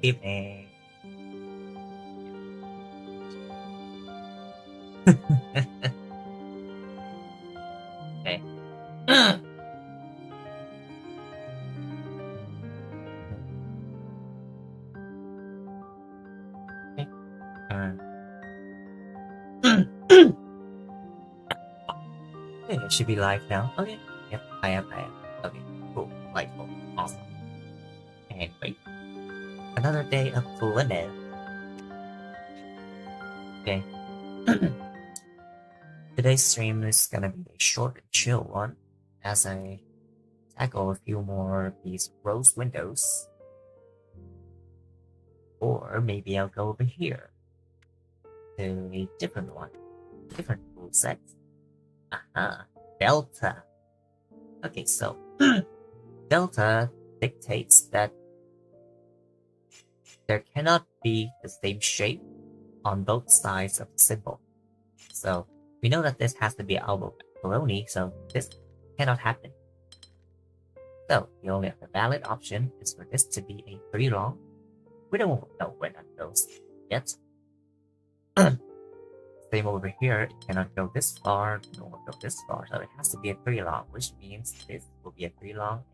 evening. Okay. Okay. Okay, it should be live now. Okay. Yep, I am. Okay, cool. Delightful. Awesome. Anyway, another day of Glimmith. Okay. Today's stream is gonna be a short and chill one as I tackle a few more of these rose windows. Or maybe I'll go over here to a different one. Different rule set. Aha. Delta. Okay, so Delta dictates that there cannot be the same shape on both sides of the symbol. So we know that this has to be elbow macaroni, so this cannot happen. So the only other valid option is for this to be a 3 long. We don't know where that goes yet. Same over here, it cannot go this far, nor go this far, so it has to be a 3 long, which means this will be a 3 long.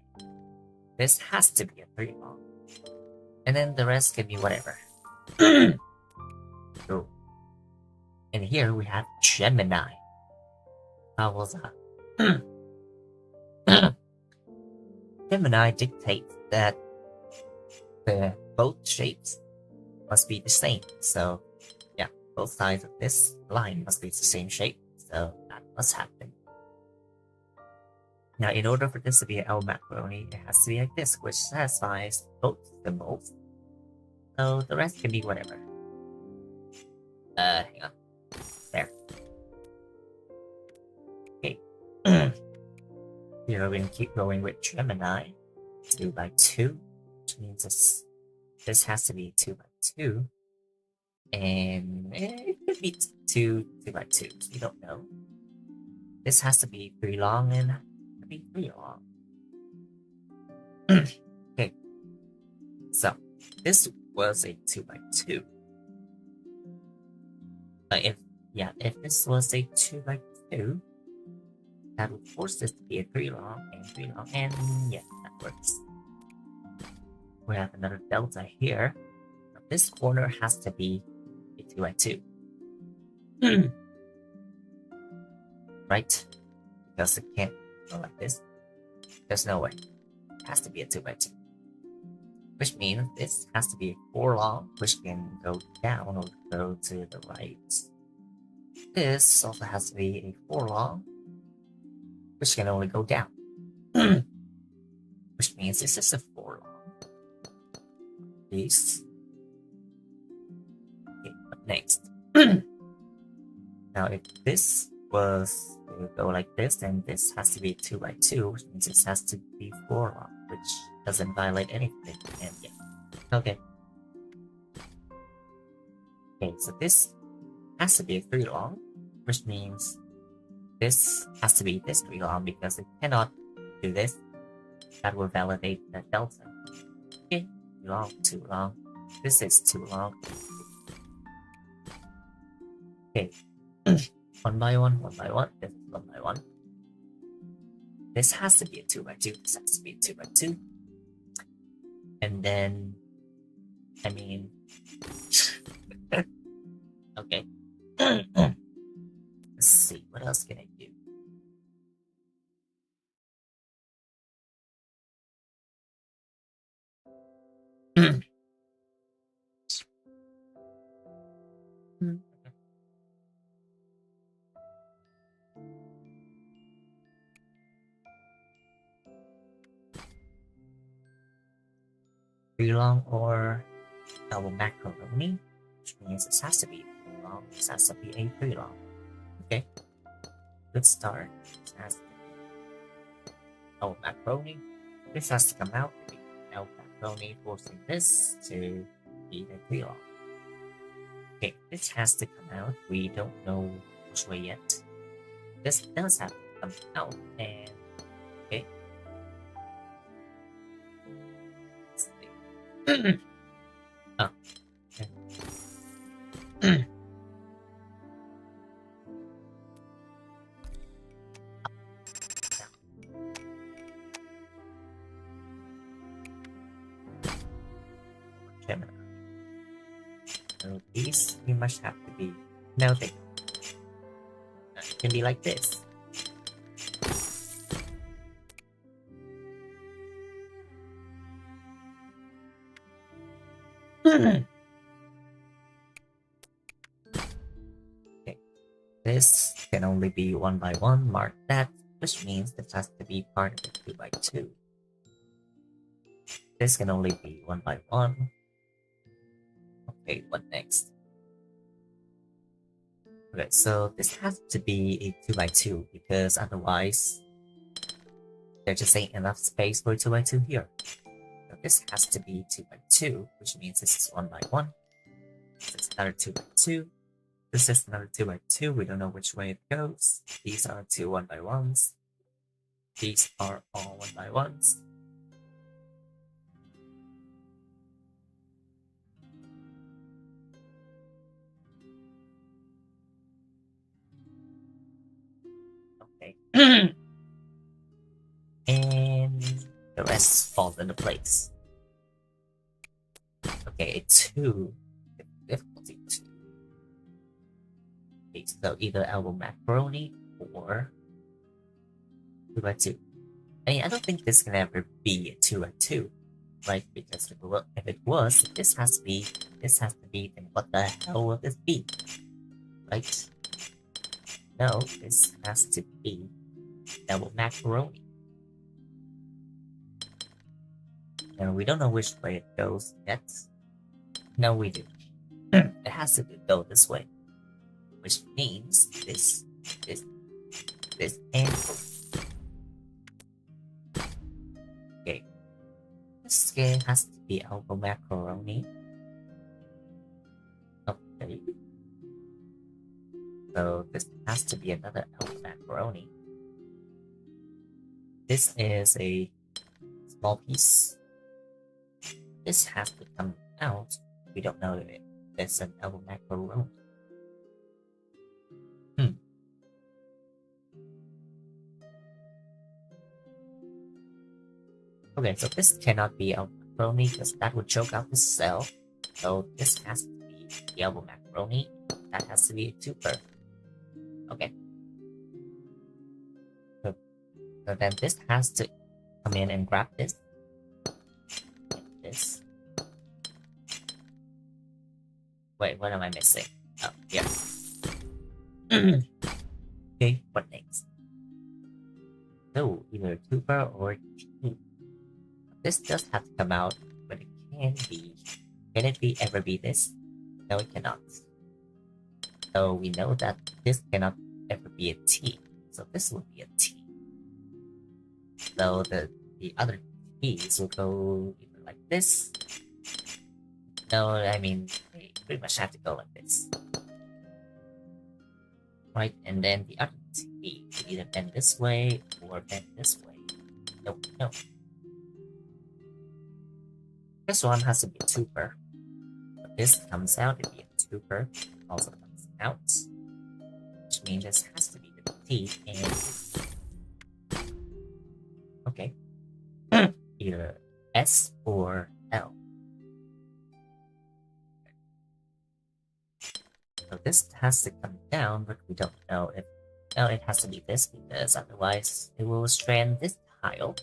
This has to be a 3 long. And then the rest can be whatever. Cool. And here we have Gemini. How was that? Gemini dictates that both shapes must be the same. So yeah, both sides of this line must be the same shape. So that must happen. Now, in order for this to be an L macaroni, it has to be like this, which satisfies both symbols. So the rest can be whatever. Hang on. There. Okay. Here we're gonna keep going with Gemini. 2 by 2, which means this has to be 2 by 2. And it could be 2 by 2. We don't know. This has to be 3 long and could be 3 long. Okay. So this was a 2 by 2. If this was a 2 by 2, that would force this to be a 3 long and 3 long, and yeah, that works. We have another delta here. Now, this corner has to be a 2 by 2. Right? Because it can't go like this. There's no way. It has to be a 2 by 2. Which means this has to be a 4 long, which can go down or go to the right. This also has to be a 4 long, which can only go down. Which means this is a 4 long. This. Okay, what next? Now, if this was to go like this, then this has to be 2 by 2, which means this has to be 4 long, which doesn't violate anything. And yeah. Okay. Okay, so this has to be a 3 long, which means this has to be this 3 long because it cannot do this. That will validate the delta. Okay, 3 long, 2 long. This is 2 long. Okay. One by one, this is 1 by 1. This has to be a 2 by 2, this has to be a 2 by 2. And then, I mean, okay. Let's see, what else can I do? Three long or double macaroni, which means this has to be 3 long, this has to be a 3 long. Okay, good start. This has to be double macaroni. This has to come out to be L macaroni, forcing this to be the 3 long. Okay, this has to come out. We don't know which way yet. This does have to come out, and okay. Oh. Okay. Gemini. So these you must have to be melting. It can be like this. Okay. This can only be 1 by 1, mark that, which means this has to be part of the 2 by 2. This can only be 1 by 1. Okay, what next? Okay, so this has to be a 2 by 2 because otherwise there just ain't enough space for 2 by 2 here. So this has to be 2 by 2, which means this is 1 by 1. This is another 2 by 2. This is another 2 by 2. We don't know which way it goes. These are two 1 by 1s. These are all 1 by 1s. Okay. And the rest falls into place. Okay, a 2. Difficulty 2. Okay, so either elbow macaroni or 2 by 2. I mean, I don't think this can ever be a 2 by 2, right? Because if it was, this has to be, then what the hell will this be? Right? No, this has to be double macaroni. And we don't know which way it goes yet. No, we do. It has to go this way. Which means this, and okay. This game has to be elbow macaroni. Okay. So this has to be another elbow macaroni. This is a small piece. This has to come out. We don't know if it's an elbow macaroni. Okay, so this cannot be elbow macaroni because that would choke out the cell. So this has to be the elbow macaroni. That has to be a tuber. Okay. So then this has to come in and grab this. Like this. Wait, what am I missing? Oh, yeah. Okay, what next? So either tuber or T. This does have to come out, but it can be. Can it ever be this? No, it cannot. So we know that this cannot ever be a T. So this will be a T. So the other T's will go either like this. No, I mean, they pretty much have to go like this. Right, and then the other T will either bend this way or bend this way. No. This one has to be a tuber. But this comes out to be a tuber. Also comes out. Which means this has to be the T and okay. Either S or L. So this has to come down, but we don't know if... No, it has to be this because otherwise it will strand this tile.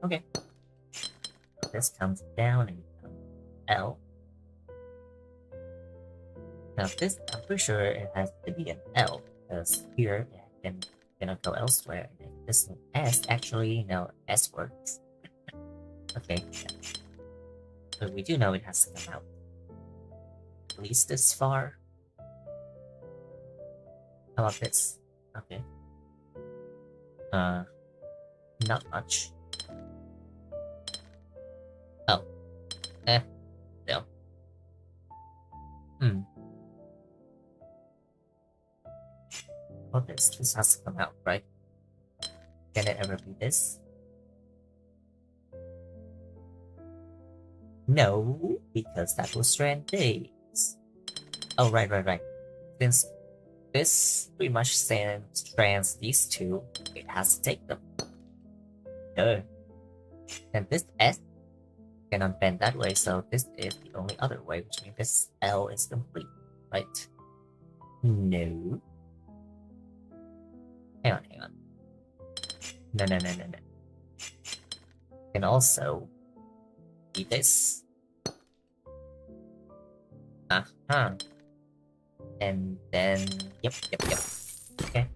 Okay. So this comes down and becomes L. Now this, I'm pretty sure it has to be an L because here it cannot go elsewhere. And this one S, actually, no, S works. Okay. Yeah. So we do know it has to come out. At least this far. How about this? Okay. Not much. Oh. No. Oh, this has to come out, right? Can it ever be this? No, because that was strand days. Oh, right. Since this pretty much strands these two, it has to take them. Duh. And this S cannot bend that way, so this is the only other way, which means this L is complete, right? No. Hang on. No. Can also be this. Uh-huh. And then, yep. Okay.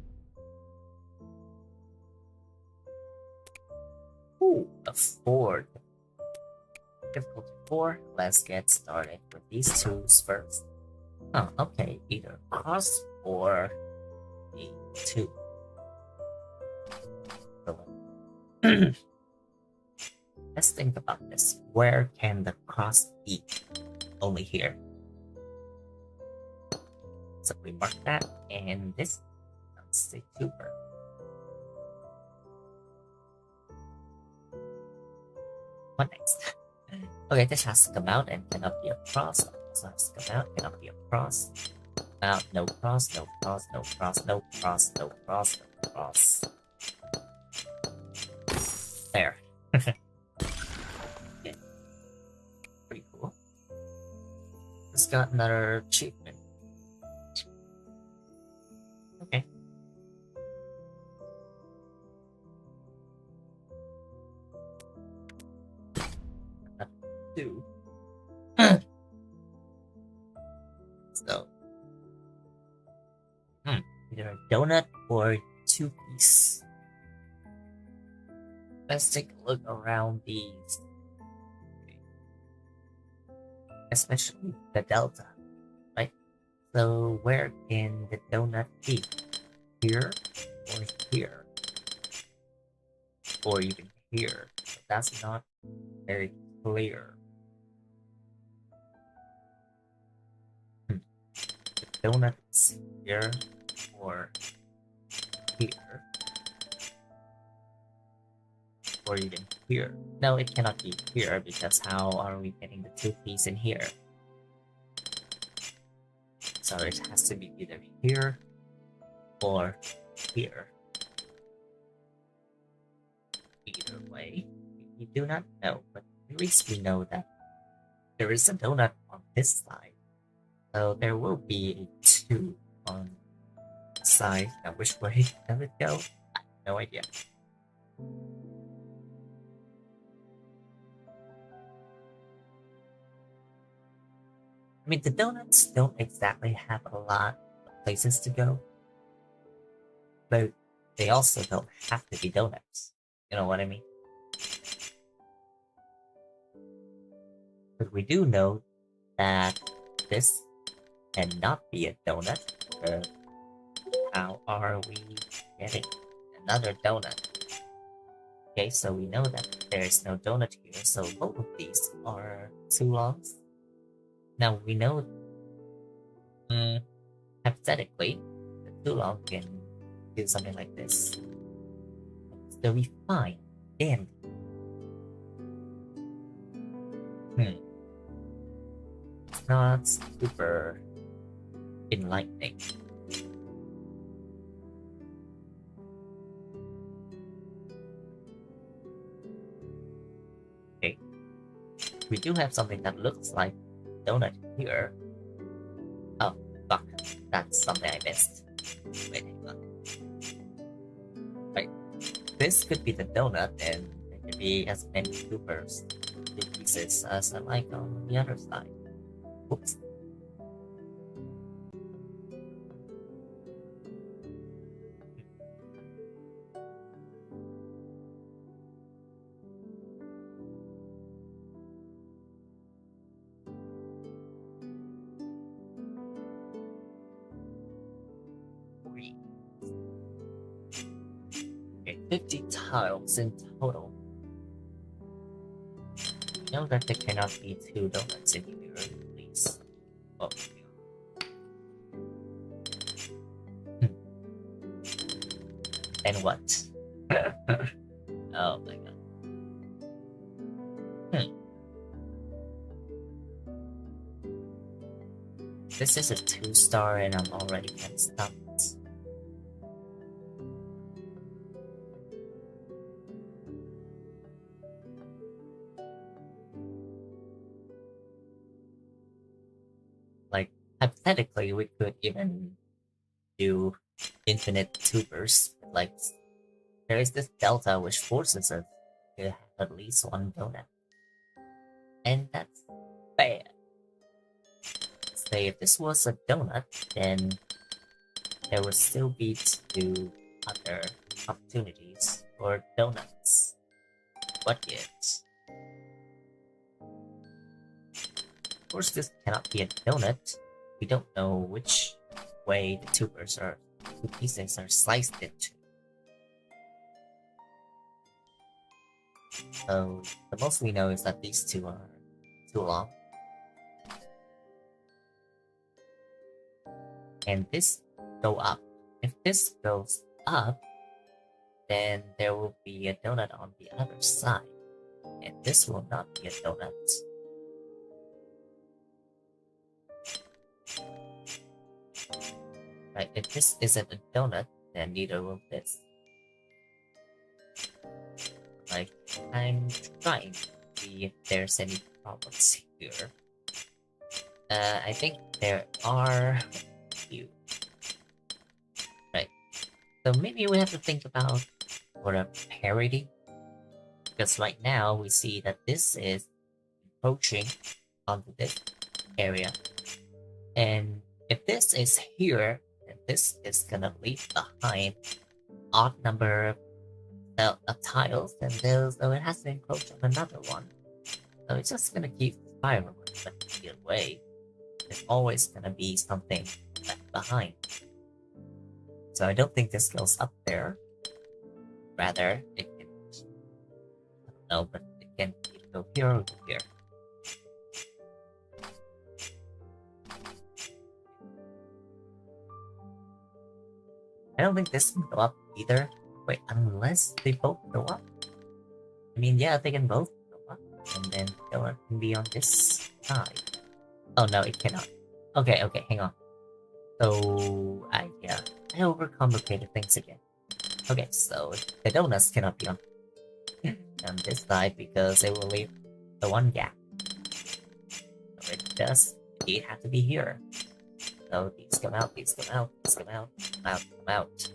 Ooh, a 4. Difficulty 4. Let's get started with these twos first. Oh, okay. Either cross or a 2. Let's think about this. Where can the cross be? Only here. So we mark that, and this is a tuber. What next? Okay, this has to come out and cannot be a cross. Also has to come out, cannot be a cross. Out, no cross. There. Yeah. Pretty cool. It's got another achievement. Okay. Two. So, either a donut or 2-piece. Let's take a look around these, especially the delta, right? So where can the donut be? Here or here? Or even here? That's not very clear. The donut is here or here? Or even here? No, it cannot be here because how are we getting the 2-piece in here? So it has to be either here or here. Either way, we do not know, but at least we know that there is a donut on this side. So there will be a 2 on the side. Now which way does it go? I have no idea. I mean, the donuts don't exactly have a lot of places to go, but they also don't have to be donuts. You know what I mean? But we do know that this cannot be a donut. How are we getting another donut? Okay, so we know that there is no donut here, so both of these are too longs. Now we know, hypothetically, the too long can do something like this. So we find and it's not super enlightening. Okay, we do have something that looks like donut here. Oh, fuck. That's something I missed. Wait, hang on. Right. This could be the donut, and there could be as many two pieces as I like on the other side. Oops. Okay, 50 tiles in total. You know that there cannot be 2 donuts in here, please. Oh. And what? Oh my god. This is a 2-star and I'm already kind of stuck. Like, hypothetically, we could even do infinite tubers. Like, there is this delta which forces us to have at least one donut. And that's bad. Say if this was a donut, then there would still be 2 other opportunities for donuts. What yet? Of course, this cannot be a donut. We don't know which way the 2 pieces are sliced into. So the most we know is that these 2 are too long. And this go up. If this goes up, then there will be a donut on the other side. And this will not be a donut. Right, if this isn't a donut, then neither will this. Like, I'm trying to see if there's any problems here. I think there are a few. Right. So maybe we have to think about what a parity. Because right now we see that this is approaching onto this area. And if this is here, then this is gonna leave behind odd number of tiles, and so it has to encroach on another one. So it's just gonna keep spiraling, but either way, there's always gonna be something left behind. So I don't think this goes up there. Rather, it can, I don't know, but it can either go here or go here. I don't think this can go up either. Wait, unless they both go up. I mean, yeah, they can both go up, and then the donut can be on this side. Oh no, it cannot. Okay, hang on. So, I overcomplicated things again. Okay, so the donuts cannot be on this side because it will leave the one gap. So it does indeed have to be here. So these come out, these come out, these come out, come out, come out,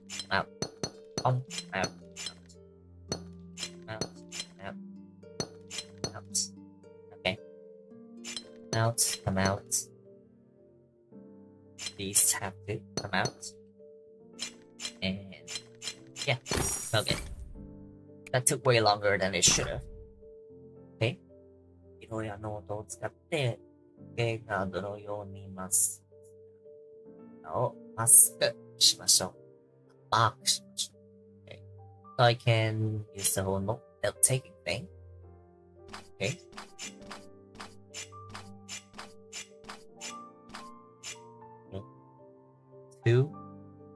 come out, come out, out, out, out. Okay. Out, come out. These have to come out. And yeah, okay. That took way longer than it should have. Okay. いろいろノートを使ってカードのようにマスクしましょう。マークしましょう。Okay. So I can use the whole note taking thing. Okay. Two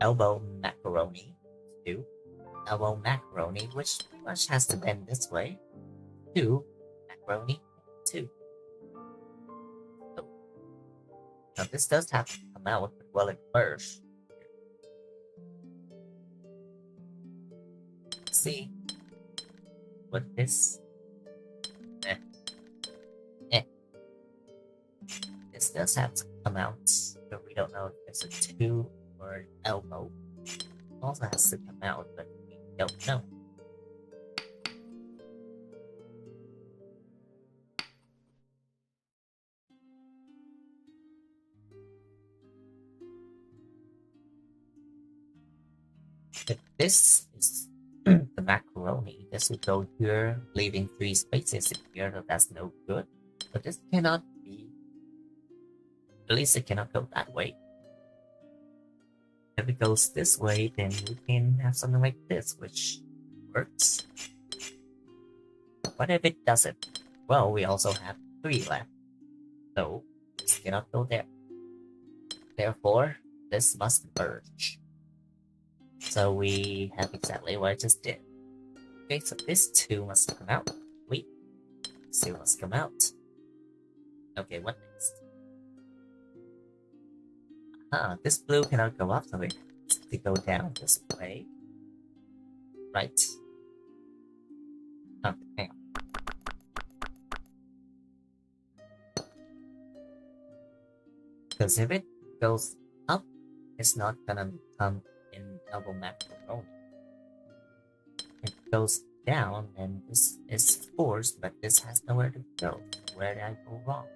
elbow macaroni. Two elbow macaroni, which pretty much has to bend this way. Two macaroni. Two. So, now this does have to come out, but well it first. Let's see. What this? This does have to come out, but we don't know if it's a 2 or an elbow. It also has to come out, but we don't know. If this is the macaroni, this will go here, leaving 3 spaces in here, so that's no good. But this cannot be. At least it cannot go that way. If it goes this way, then we can have something like this, which works. What if it doesn't? Well, we also have 3 left. So, this cannot go there. Therefore, this must merge. So we have exactly what I just did. Okay, so this 2 must come out. Wait. This 2 must come out. Okay, what next? This blue cannot go up, so it has to go down this way. Right. Okay, hang on. Because if it goes up, it's not gonna become in double macaroni. It goes down, and this is forced, but this has nowhere to go. Where did I go wrong?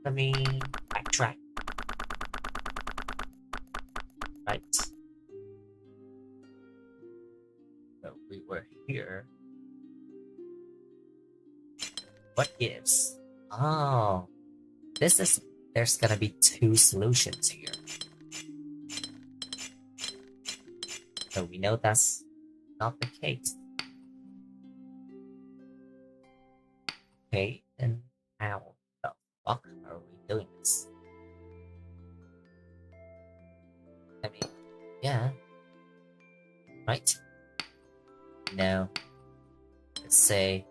Let me backtrack. Right. So we were here. What gives? Oh, there's gonna be two solutions here. So we know that's not the case. Okay, and how the fuck are we doing this? I mean, yeah. Right? No. Let's say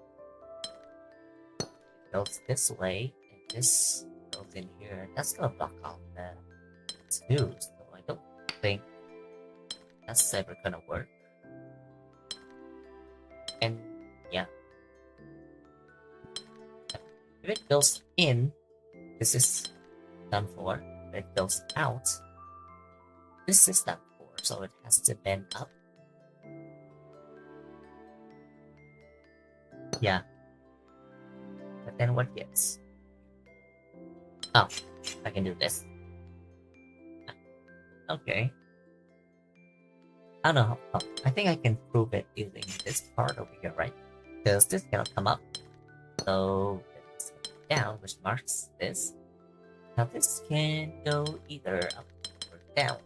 it goes this way, and this goes in here. That's gonna block off the two, so I don't think that's ever gonna work. And yeah. If it goes in, this is done for. If it goes out, this is done for, so it has to bend up. Yeah. But then what gives? Oh, I can do this. Okay. I don't know. Oh, I think I can prove it using this part over here, right? Because this cannot come up. So it's down, which marks this. Now this can go either up or down.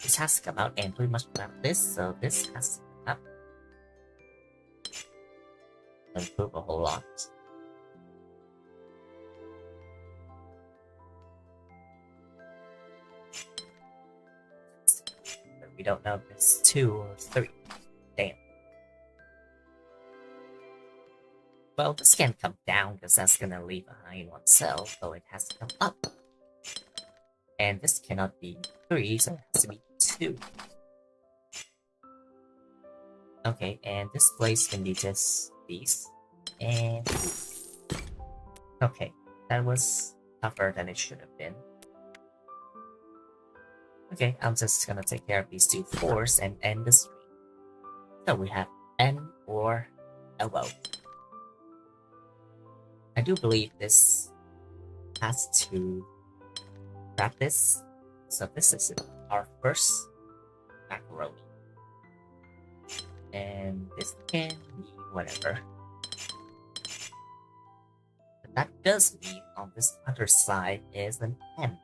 This has to come out and pretty much grab this, so this has to come up. Improve a whole lot. But we don't know if it's 2 or 3. Damn. Well, this can't come down because that's gonna leave behind one cell, so it has to come up. And this cannot be 3, so it has to be 2. Okay, and this place can be just these. And okay, that was tougher than it should have been. Okay, I'm just gonna take care of these 2 4s and end the stream. So we have N or LO. I do believe this has to grab this. So this is our first macaroni. And this can be whatever. But that does mean on this other side is an M.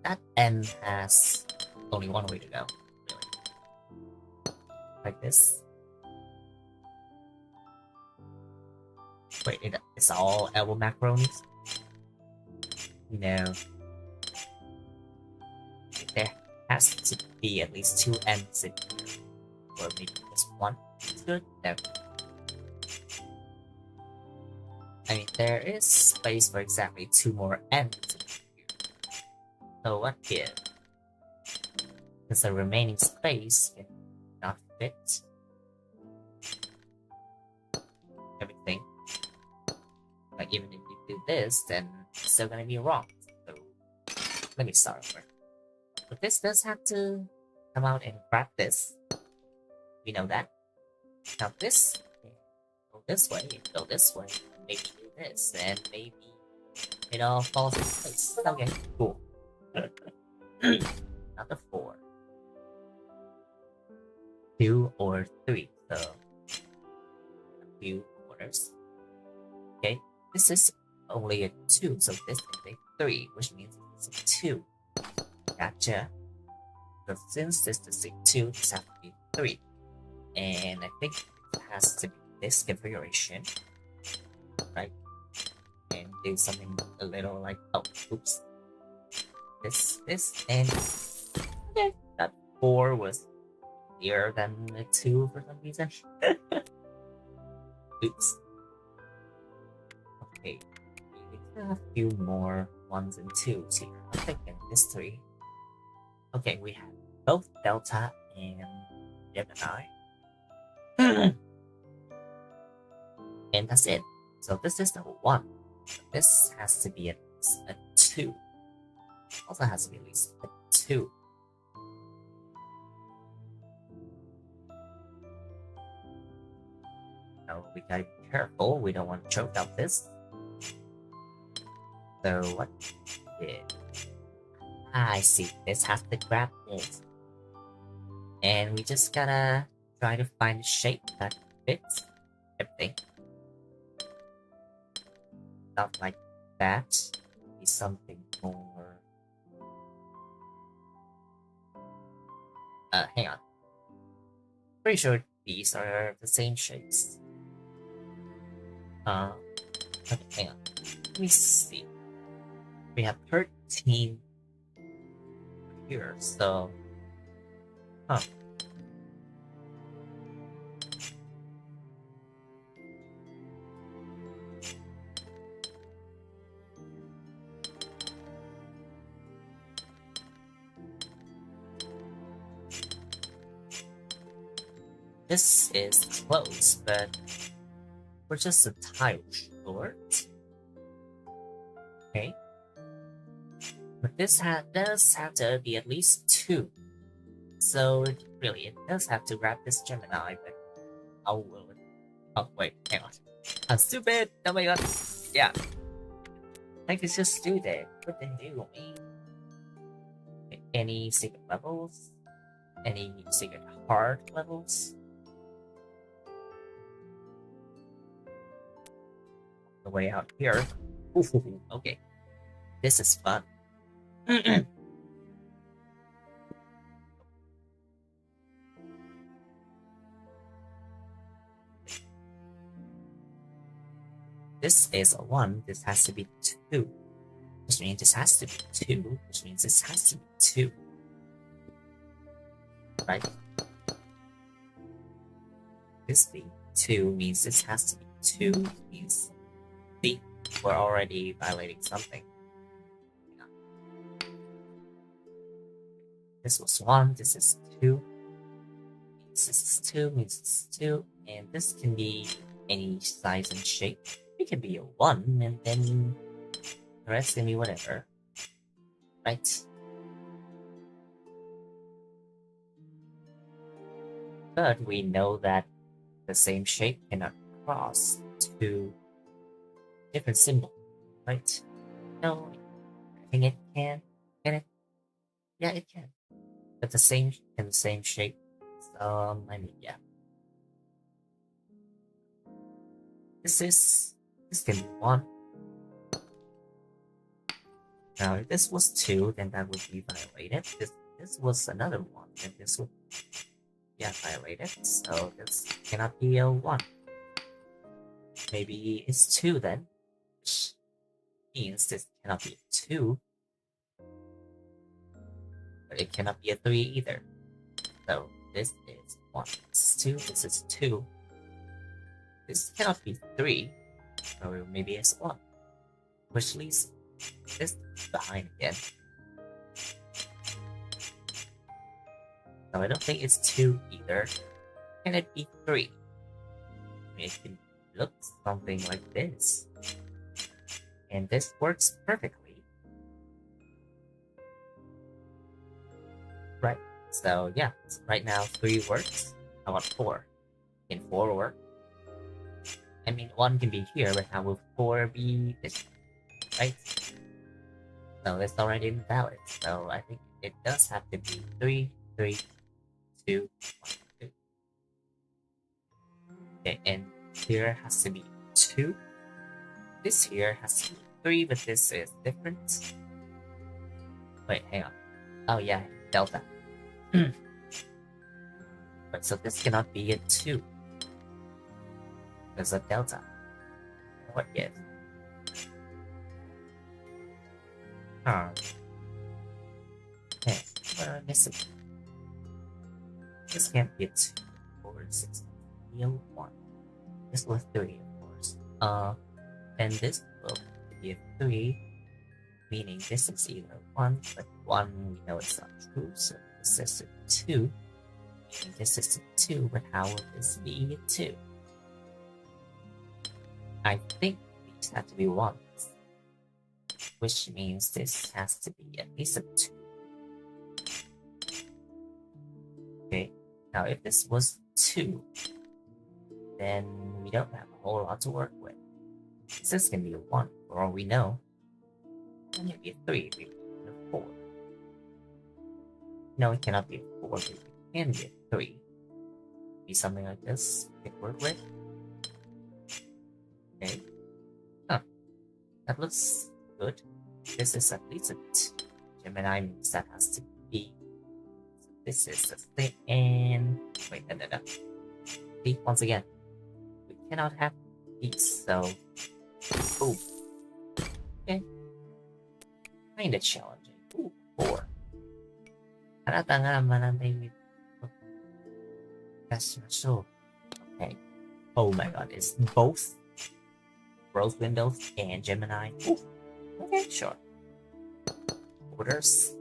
That M has only one way to go, really. Like this. Wait, it's all elbow macaronis? No. There has to be at least 2 M's in here. Or maybe just 1. It's good? No. I mean, there is space for exactly 2 more M's in here. So what gives? Because the remaining space can not fit everything. Like, even if you do this, then it's still gonna be wrong. So, let me start over. But this does have to come out and grab this. We know that. Now this, go this way, go this way, maybe do this, and maybe it all falls into place. Okay, cool. Another 4. 2 or 3, so a few corners. Okay, this is only a 2, so this is a 3, which means it's a 2. Gotcha. So since this is a 2, this has to be 3. And I think it has to be this configuration, right? And do something a little like, oh, oops. and okay, that 4 was clearer than a 2 for some reason. Oops. Okay, we have a few more 1s and 2s here. I'm thinking this 3. Okay, we have both Delta and Gemini. And that's it. So this is the 1. This has to be at least a 2. Also has to be at least a 2. Now we gotta be careful, we don't want to choke out this. So what did... I see, this has to grab this. And we just gotta try to find a shape that fits everything. Stuff like that. Be something more... hang on. Pretty sure these are the same shapes. Okay, hang on. Let me see. We have 13 here, so... Huh. This is close, but we're just a tile short. Okay. But this does have to be at least 2. So really, it does have to grab this Gemini, but how will it? Oh wait, hang on. I'm stupid! Oh my god! Yeah. I could just do that. What the hell, me? Any secret levels? Any secret hard levels? The way out here. Ooh, okay. This is fun. This is a 1, this has to be 2. Which means this has to be 2, which means this has to be 2. Right? This being 2 means this has to be 2, means see, we're already violating something. This was 1, this is 2. This is 2, means it's 2, and this can be any size and shape. It can be a 1, and then the rest can be whatever. Right? But we know that the same shape cannot cross 2 different symbols, right? No, I think it can. Can it? Yeah, it can. But the same shape. I mean, yeah. This can be 1. Now, if this was 2, then that would be violated. This was another 1, then this would, yeah, violated. So this cannot be a 1. Maybe it's 2 then, which means this cannot be a 2. But it cannot be a 3 either. So this is 1. This is 2. This is 2. This cannot be 3. So maybe it's 1. Which leaves this behind again. So I don't think it's 2 either. Can it be 3? I mean, it can look something like this. And this works perfectly. Right. So yeah, right now 3 works. How about 4? Can 4 work? I mean, 1 can be here, but how will 4 be this? Right? So it's already invalid. So I think it does have to be 3, 3, 2, 1, 2. Okay, and here has to be 2. This here has to be 3, but this is different. Wait, hang on. Oh yeah, delta. But so this cannot be a 2. There's a delta. What if? Okay, what am I missing? This can't be a 2 or 6. Be a 1. This will 3, of course. And this will be a 3, meaning this is either 1, but 1 we know it's not true, so this is a 2. Meaning this is a 2, but how will this be a 2? I think these have to be 1s, which means this has to be at least a 2. Okay, now if this was 2, then we don't have a whole lot to work with. This can be a 1, for all we know. It can be a 3, maybe a 4. No, it cannot be a 4, but it can be a 3. Be something like this we can work with. Okay. Huh. That looks good. This is at least a 2. Gemini means that has to be. So this is the thing, and wait, no. See, once again, we cannot have these, so ooh. Okay. Kinda challenging. Ooh, 4. Halata nga manantay with okay. Oh my god, it's both Rose Windows and Gemini. Ooh. Okay, sure. Orders.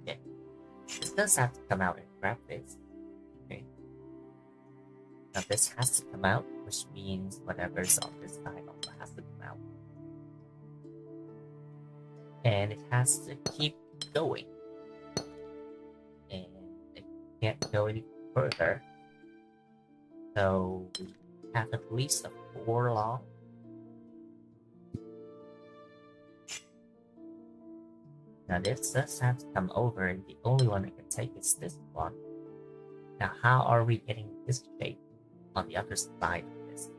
Okay. This does have to come out in graphics. Okay. Now this has to come out, which means whatever's on this side also has to come out. And it has to keep going. And it can't go any further. So we have at least a 4 long. Now this does have to come over, and the only one that can take is this one. Now how are we getting this shape on the other side of this?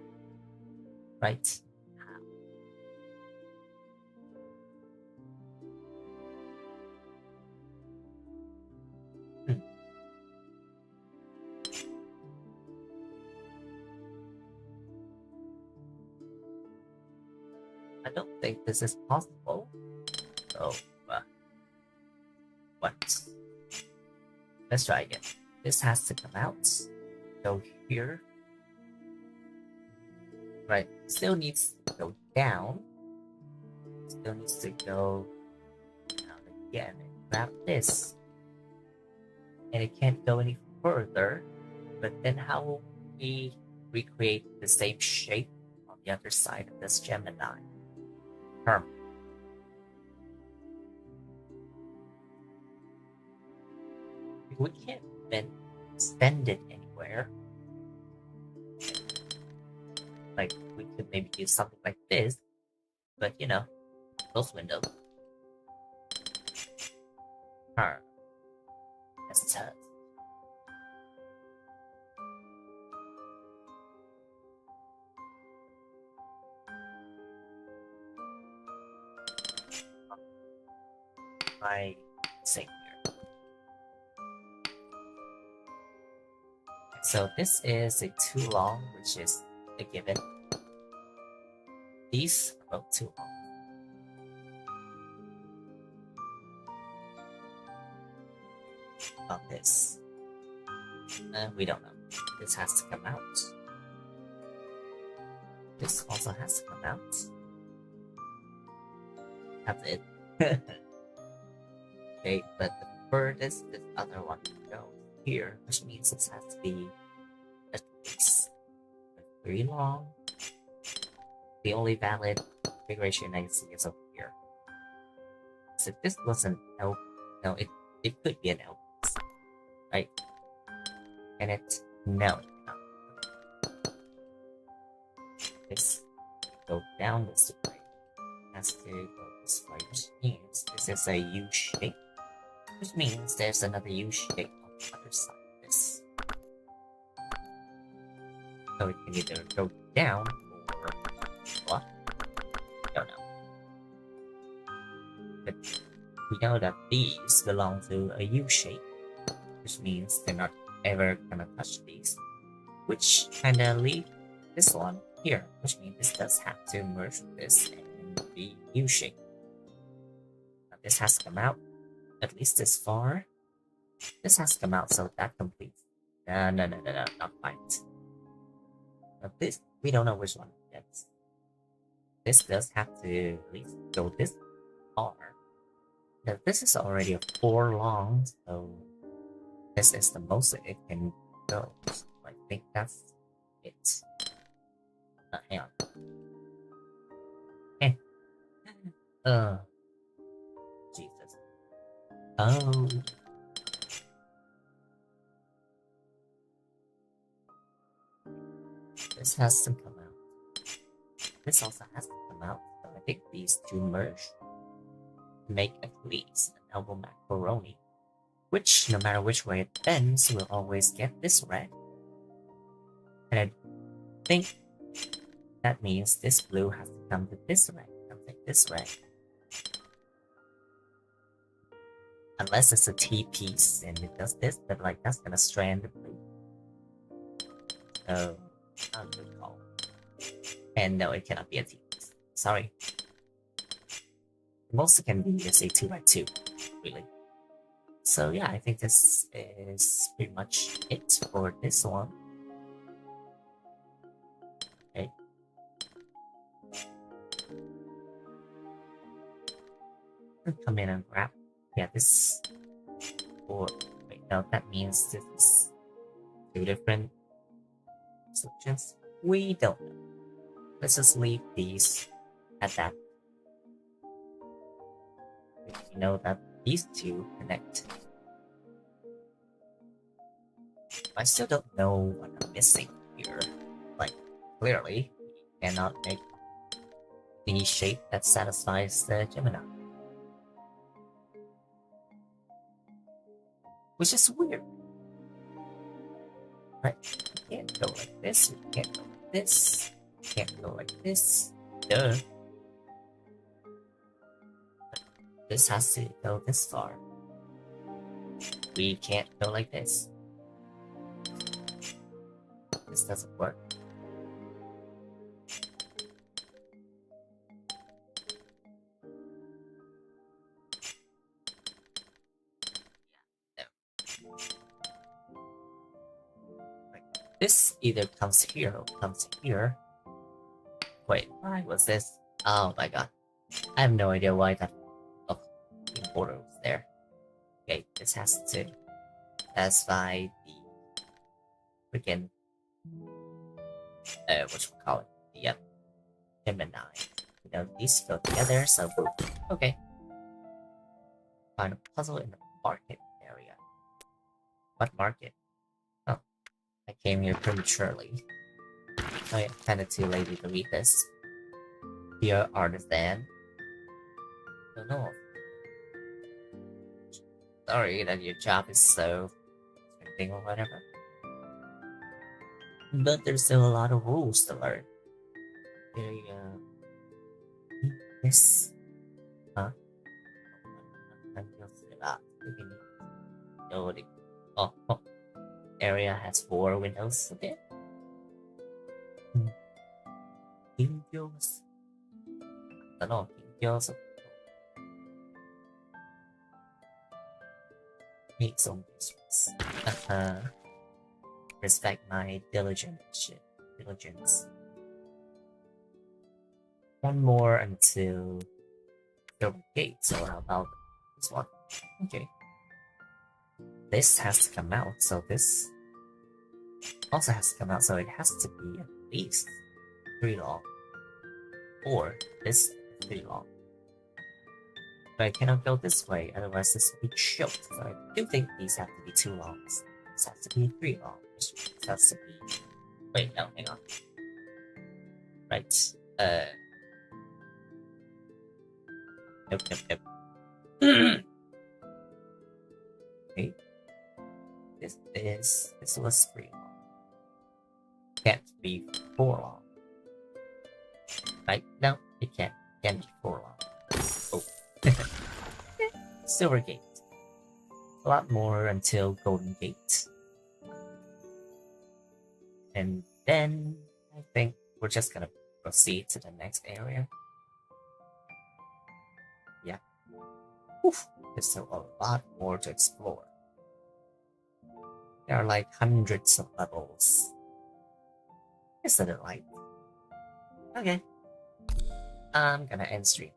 Right? How? I don't think this is possible. So, what? Let's try again. This has to come out. Go here. Right. Still needs to go down. Still needs to go down again and grab this. And it can't go any further. But then how will we recreate the same shape on the other side of this Gemini? We can't then send it anywhere. Like, we could maybe use something like this, but you know, close window. That's tough. My thing here. So this is a 2 long, which is a given. These are both 2 long. About this, we don't know. This has to come out. This also has to come out. That's it. Okay, but the furthest this other one can go here, which means this has to be at least 3 long. The only valid configuration I see is over here. So if this was an L, no, it could be an L, right? And it, no, this go down this way. Has to go this way, which means this is a U shape. Which means there's another U shape on the other side of this. So it can either go down or what? I don't know. But we know that these belong to a U shape, which means they're not ever gonna touch these. which kinda leave this one here, which means this does have to merge with this and be U-shaped. Now this has to come out, at least this far. This has to come out, so that completes. No, not quite. Now this, we don't know which one yet. This does have to at least go this far. Now this is already a 4 long, so this is the most that it can go. So I think that's it. Hang on. Eh. Jesus. Oh. This has to come out. This also has to come out. So I think these two merge to make at least an elbow macaroni. Which, no matter which way it bends, we'll always get this red. And I think that means this blue has to come to this red. I'll take this red. Unless it's a T-piece and it does this, but like that's gonna strand the blue. So, not a good call. And no, it cannot be a T-piece. Sorry. The most it can be is a 2x2, really. So yeah, I think this is pretty much it for this one. Okay. Come in and grab. Yeah, this. Or wait, no, that means this is 2 different solutions. We don't know. Let's just leave these at that. We know that these two connect. I still don't know what I'm missing here. Like, clearly, we cannot make the shape that satisfies the Gemini. Which is weird. Right? We can't go like this, we can't go like this, we can't go like this. Duh. This has to go this far. We can't go like this. This doesn't work. Like, this either comes here or comes here. Wait, why was this? Oh my god. I have no idea why that border was there. Okay, this has to satisfy the freaking whatchamacallit, the Gemini. You know, these go together, so boom. Okay. Find a puzzle in the market area. What market? Oh, I came here prematurely. Oh yeah, kinda too lazy to read this. Dear Artisan. Don't know. Sorry that your job is so restricting or whatever. But there's still a lot of rules to learn. Here you go. This. Huh? Oh. Area has 4 windows. Okay. Windows. I don't know. Windows. Make some business. Respect my diligence. One more until the gate. So how about this one? Okay. This has to come out, so this also has to come out, so it has to be at least 3 long. Or this is 3 long. But I cannot go this way, otherwise this will be choked. So I do think these have to be 2 longs. This has to be 3 long. This has to be... Wait, no, hang on. Right. Nope. Okay. This was 3 long. Can't be 4 long. Right? No, it can't. Can't be 4 long. Oh. Silver Gate. A lot more until Golden Gate. And then I think we're just gonna proceed to the next area. Yeah. Oof, there's still a lot more to explore. There are like hundreds of levels. Isn't it right? Okay. I'm gonna end stream.